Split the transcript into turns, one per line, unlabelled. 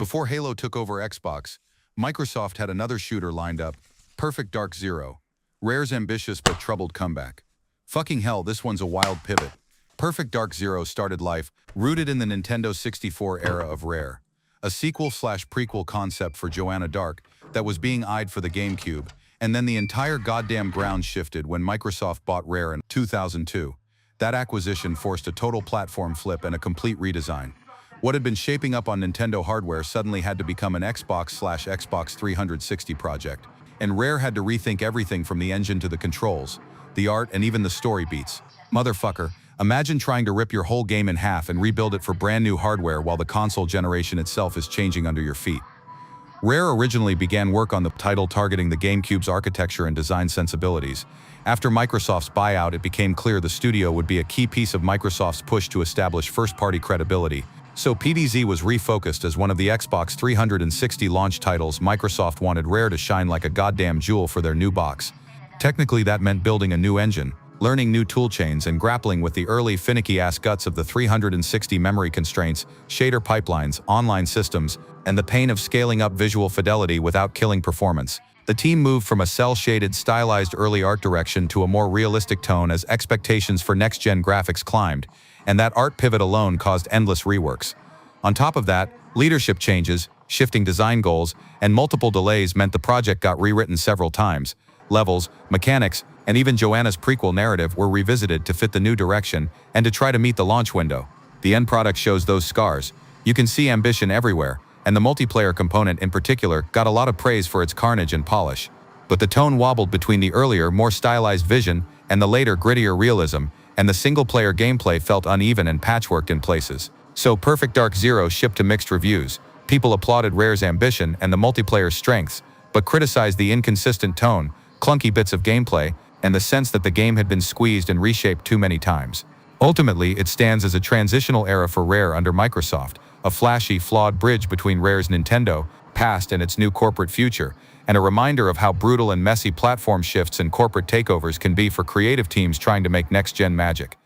Before Halo took over Xbox, Microsoft had another shooter lined up, Perfect Dark Zero, Rare's ambitious but troubled comeback. Fucking hell, this one's a wild pivot. Perfect Dark Zero started life rooted in the Nintendo 64 era of Rare, a sequel/prequel concept for Joanna Dark that was being eyed for the GameCube, and then the entire goddamn ground shifted when Microsoft bought Rare in 2002. That acquisition forced a total platform flip and a complete redesign. What had been shaping up on Nintendo hardware suddenly had to become an Xbox/Xbox 360 project, and Rare had to rethink everything from the engine to the controls, the art, and even the story beats. Motherfucker, imagine trying to rip your whole game in half and rebuild it for brand new hardware while the console generation itself is changing under your feet. Rare originally began work on the title targeting the GameCube's architecture and design sensibilities. After Microsoft's buyout, it became clear the studio would be a key piece of Microsoft's push to establish first-party credibility. So PDZ was refocused as one of the Xbox 360 launch titles. Microsoft wanted Rare to shine like a goddamn jewel for their new box. Technically, that meant building a new engine, learning new toolchains, and grappling with the early finicky-ass guts of the 360 memory constraints, shader pipelines, online systems, and the pain of scaling up visual fidelity without killing performance. The team moved from a cel-shaded, stylized early art direction to a more realistic tone as expectations for next-gen graphics climbed, and that art pivot alone caused endless reworks. On top of that, leadership changes, shifting design goals, and multiple delays meant the project got rewritten several times. Levels, mechanics, and even Joanna's prequel narrative were revisited to fit the new direction and to try to meet the launch window. The end product shows those scars. You can see ambition everywhere, and the multiplayer component in particular got a lot of praise for its carnage and polish. But the tone wobbled between the earlier, more stylized vision and the later, grittier realism, and the single-player gameplay felt uneven and patchworked in places. So Perfect Dark Zero shipped to mixed reviews. People applauded Rare's ambition and the multiplayer's strengths, but criticized the inconsistent tone, clunky bits of gameplay, and the sense that the game had been squeezed and reshaped too many times. Ultimately, it stands as a transitional era for Rare under Microsoft, a flashy, flawed bridge between Rare's Nintendo past and its new corporate future, and a reminder of how brutal and messy platform shifts and corporate takeovers can be for creative teams trying to make next-gen magic.